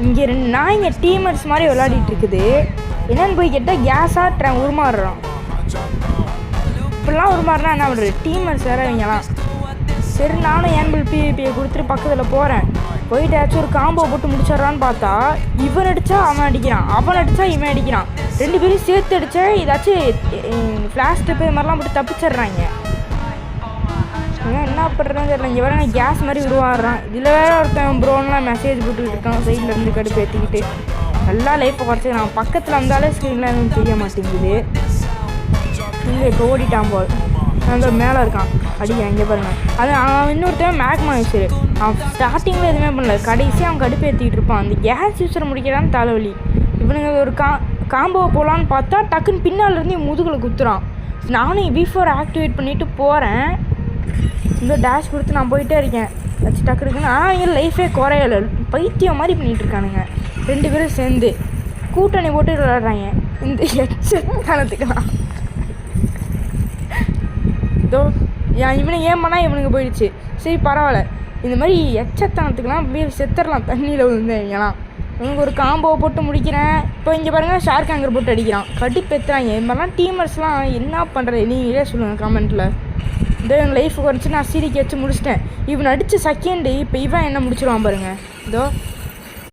இங்கே 2 நாய்ங்க டீமர்ஸ் மாதிரி விளையாடிட்டு இருக்குது. என்னன்னு போய் கேட்டால் கேஸாக உருமாறுறான். இப்படிலாம் உருமாறுனா என்ன பண்ணுறது? டீமர்ஸ் வேறு இவங்கலாம். சரி நானும் ஏன்பிள் பிவிபியை கொடுத்துட்டு பக்கத்தில் போகிறேன். போயிட்டு ஏதாச்சும் ஒரு காம்போ போட்டு முடிச்சிட்றான்னு பார்த்தா இவன் அடித்தா அவன் அடிக்கிறான், அவன் அடித்தா இவன் அடிக்கிறான். 2 பேரும் சேர்த்து அடித்தா ஏதாச்சும் ஃப்ளாஷ் ஸ்டெப்பு இது மாதிரிலாம் போட்டு தப்பிச்சிட்றாங்க. என்ன பண்ணுறதுன்னு தெரியல. இங்கே வேறு கேஸ் மாதிரி உருவாடுறான். இதில் வேறு ஒருத்தன் ப்ரோன்லாம் மெசேஜ் போட்டுக்கிட்டு இருக்கான் சைடில் இருந்து கடுப்பு ஏற்றிக்கிட்டு. நல்லா லைஃப்பை குறைச்சி நான் பக்கத்தில் வந்தாலே ஸ்க்ரீனில் எதுவும் தெரிய மாட்டேங்குது. இங்கே இப்போ ஓடிட்டான் போல். அங்கே மேலே இருக்கான் அடிக்க. இங்கே பாருங்கள், அது அவன் இன்னொருத்தவன் மேக்மா யூஸரு. அவன் ஸ்டார்டிங்கில் எதுவுமே பண்ணல, கடைசியாக அவன் கடுப்பு ஏற்றிக்கிட்டு இருப்பான். அந்த கேஸ் யூஸரை முடிக்கிறான்னு தலைவலி. இவனுங்க ஒரு காம்போவை போகலான்னு பார்த்தா டக்குன்னு பின்னாலேருந்து முதுகில் குத்துறான். நானும் V4 ஆக்டிவேட் பண்ணிவிட்டு போகிறேன். இந்த டேஷ் கொடுத்து நான் போயிட்டே இருக்கேன். வச்சு டக்கு இருக்குன்னு. ஆனால் இங்கே லைஃபே குறையலை, பைத்தியம் மாதிரி பண்ணிகிட்டு இருக்கானுங்க 2 பேரும் சேர்ந்து கூட்டணி போட்டு விளையாடுறாங்க. இந்த எச்சனத்துக்கலாம் இதோ இவனை ஏமானா இவனுக்கு போயிடுச்சு. சரி பரவாயில்ல, இந்த மாதிரி எச்சத்தனத்துக்கெலாம் அப்படியே செத்துடலாம் தண்ணியில் விழுந்தவங்கலாம். இவனுக்கு ஒரு காம்போவை போட்டு முடிக்கிறேன். இப்போ இங்கே பாருங்கள், ஷார்க் ஆங்கர் போட்டு அடிக்கிறான், கடுப்பேற்றுறாங்க. இது மாதிரிலாம் டீமர்ஸ்லாம் என்ன பண்ணுறது நீங்களே சொல்லுங்கள் கமெண்ட்டில். இதோ என் லைஃப் குறைச்சி நான் சீரிக்கு வச்சு முடிச்சிட்டேன். இவன் அடித்த செகண்டு இப்போ இவன் என்ன முடிச்சிடுவான் பாருங்கள். இதோ